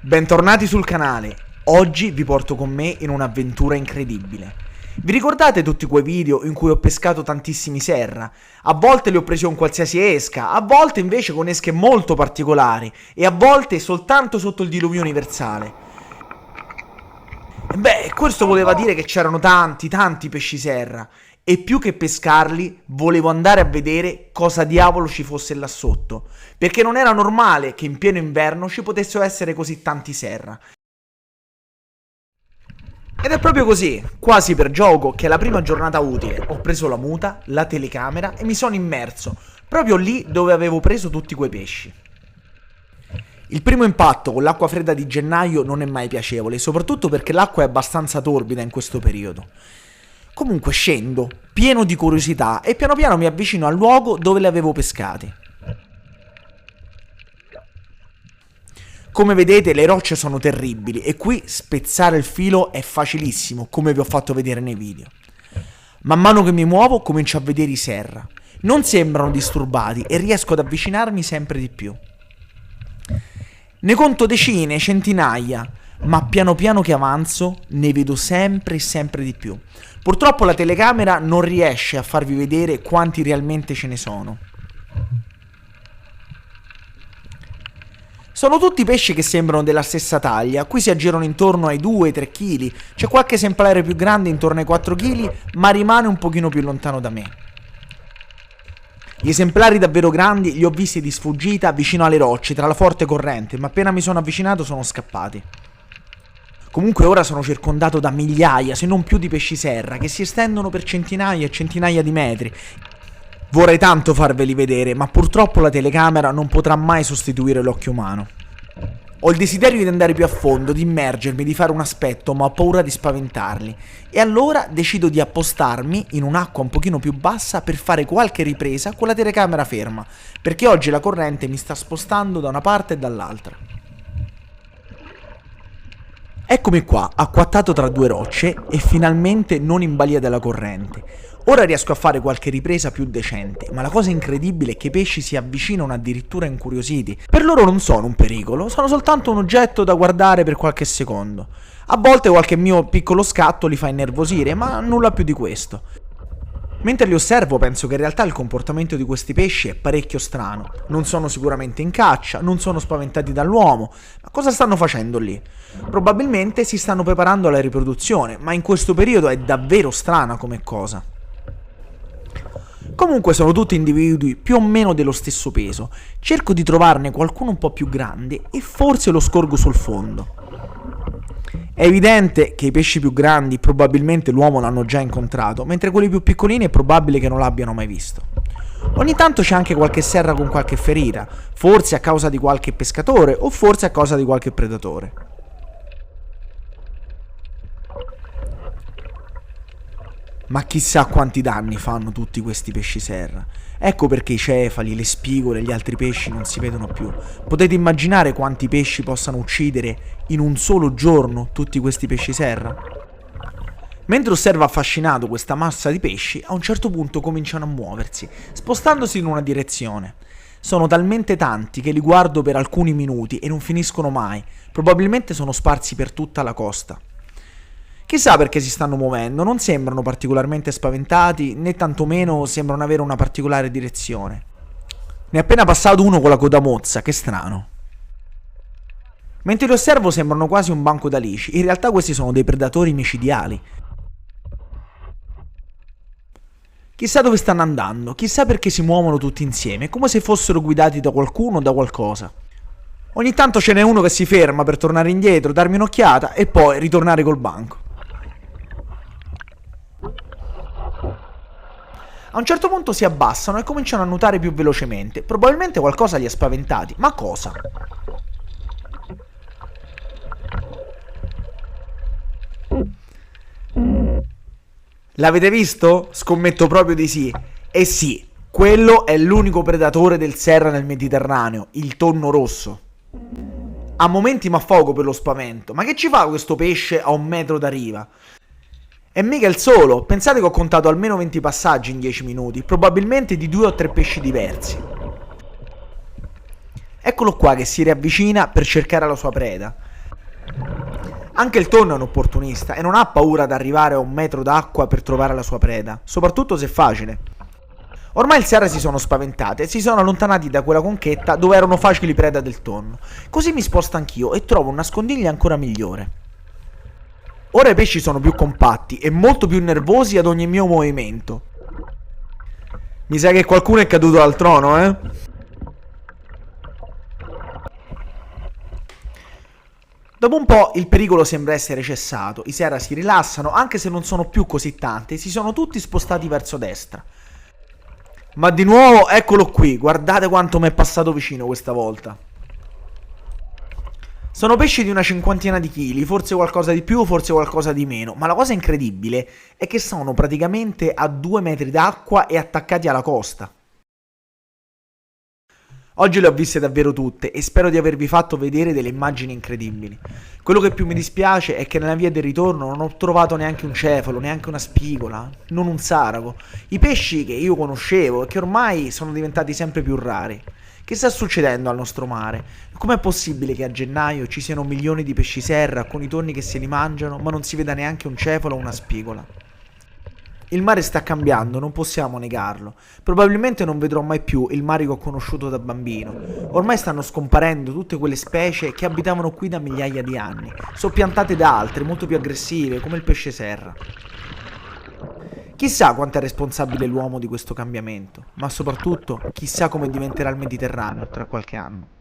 Bentornati sul canale, oggi vi porto con me in un'avventura incredibile. Vi ricordate tutti quei video in cui ho pescato tantissimi serra? A volte li ho presi con qualsiasi esca, a volte invece con esche molto particolari e a volte soltanto sotto il diluvio universale. Beh, questo voleva dire che c'erano tanti pesci serra e più che pescarli volevo andare a vedere cosa diavolo ci fosse là sotto, perché non era normale che in pieno inverno ci potessero essere così tanti serra. Ed è proprio così, quasi per gioco, che la prima giornata utile ho preso la muta, la telecamera e mi sono immerso proprio lì dove avevo preso tutti quei pesci. Il primo impatto con l'acqua fredda di gennaio non è mai piacevole, soprattutto perché l'acqua è abbastanza torbida in questo periodo. Comunque scendo, pieno di curiosità, e piano piano mi avvicino al luogo dove li avevo pescati. Come vedete le rocce sono terribili e qui spezzare il filo è facilissimo, come vi ho fatto vedere nei video. Man mano che mi muovo comincio a vedere i serra. Non sembrano disturbati e riesco ad avvicinarmi sempre di più. Ne conto decine, centinaia, ma piano piano che avanzo ne vedo sempre e sempre di più. Purtroppo la telecamera non riesce a farvi vedere quanti realmente ce ne sono. Sono tutti pesci che sembrano della stessa taglia, qui si aggirano intorno ai 2-3 kg, c'è qualche esemplare più grande intorno ai 4 kg, ma rimane un pochino più lontano da me. Gli esemplari davvero grandi li ho visti di sfuggita vicino alle rocce, tra la forte corrente, ma appena mi sono avvicinato sono scappati. Comunque ora sono circondato da migliaia, se non più di pesci serra, che si estendono per centinaia e centinaia di metri. Vorrei tanto farveli vedere, ma purtroppo la telecamera non potrà mai sostituire l'occhio umano. Ho il desiderio di andare più a fondo, di immergermi, di fare un aspetto, ma ho paura di spaventarli. E allora decido di appostarmi in un'acqua un pochino più bassa per fare qualche ripresa con la telecamera ferma, perché oggi la corrente mi sta spostando da una parte e dall'altra. Eccomi qua, acquattato tra due rocce e finalmente non in balia della corrente. Ora riesco a fare qualche ripresa più decente, ma la cosa incredibile è che i pesci si avvicinano addirittura incuriositi. Per loro non sono un pericolo, sono soltanto un oggetto da guardare per qualche secondo. A volte qualche mio piccolo scatto li fa innervosire, ma nulla più di questo. Mentre li osservo penso che in realtà il comportamento di questi pesci è parecchio strano. Non sono sicuramente in caccia, non sono spaventati dall'uomo, ma cosa stanno facendo lì? Probabilmente si stanno preparando alla riproduzione, ma in questo periodo è davvero strana come cosa. Comunque sono tutti individui più o meno dello stesso peso, cerco di trovarne qualcuno un po' più grande e forse lo scorgo sul fondo. È evidente che i pesci più grandi probabilmente l'uomo l'hanno già incontrato, mentre quelli più piccolini è probabile che non l'abbiano mai visto. Ogni tanto c'è anche qualche serra con qualche ferita, forse a causa di qualche pescatore o forse a causa di qualche predatore. Ma chissà quanti danni fanno tutti questi pesci serra. Ecco perché i cefali, le spigole e gli altri pesci non si vedono più. Potete immaginare quanti pesci possano uccidere in un solo giorno tutti questi pesci serra? Mentre osservo affascinato questa massa di pesci, a un certo punto cominciano a muoversi, spostandosi in una direzione. Sono talmente tanti che li guardo per alcuni minuti e non finiscono mai. Probabilmente sono sparsi per tutta la costa. Chissà perché si stanno muovendo, non sembrano particolarmente spaventati, né tantomeno sembrano avere una particolare direzione. Ne è appena passato uno con la coda mozza, che strano. Mentre li osservo sembrano quasi un banco d'alici, in realtà questi sono dei predatori micidiali. Chissà dove stanno andando, chissà perché si muovono tutti insieme, come se fossero guidati da qualcuno o da qualcosa. Ogni tanto ce n'è uno che si ferma per tornare indietro, darmi un'occhiata e poi ritornare col banco. A un certo punto si abbassano e cominciano a nuotare più velocemente. Probabilmente qualcosa li ha spaventati. Ma cosa? L'avete visto? Scommetto proprio di sì. E sì, quello è l'unico predatore del serra nel Mediterraneo, il tonno rosso. A momenti m'affogo per lo spavento. Ma che ci fa questo pesce a 1 metro da riva? E mica il solo, pensate che ho contato almeno 20 passaggi in 10 minuti, probabilmente di 2 o 3 pesci diversi. Eccolo qua che si riavvicina per cercare la sua preda. Anche il tonno è un opportunista e non ha paura ad arrivare a 1 metro d'acqua per trovare la sua preda, soprattutto se è facile. Ormai il Sierra si sono spaventate e si sono allontanati da quella conchetta dove erano facili preda del tonno. Così mi sposto anch'io e trovo un nascondiglio ancora migliore. Ora i pesci sono più compatti e molto più nervosi ad ogni mio movimento. Mi sa che qualcuno è caduto dal trono, eh? Dopo un po' il pericolo sembra essere cessato, i Sierra si rilassano anche se non sono più così tanti e si sono tutti spostati verso destra. Ma di nuovo eccolo qui, guardate quanto mi è passato vicino questa volta. Sono pesci di una cinquantina di chili, forse qualcosa di più, forse qualcosa di meno, ma la cosa incredibile è che sono praticamente a 2 metri d'acqua e attaccati alla costa. Oggi le ho viste davvero tutte e spero di avervi fatto vedere delle immagini incredibili. Quello che più mi dispiace è che nella via del ritorno non ho trovato neanche un cefalo, neanche una spigola, non un saraco. I pesci che io conoscevo e che ormai sono diventati sempre più rari. Che sta succedendo al nostro mare? Com'è possibile che a gennaio ci siano milioni di pesci serra con i tonni che se li mangiano, ma non si veda neanche un cefalo o una spigola? Il mare sta cambiando, non possiamo negarlo. Probabilmente non vedrò mai più il mare che ho conosciuto da bambino. Ormai stanno scomparendo tutte quelle specie che abitavano qui da migliaia di anni, soppiantate da altre, molto più aggressive, come il pesce serra. Chissà quanto è responsabile l'uomo di questo cambiamento, ma soprattutto chissà come diventerà il Mediterraneo tra qualche anno.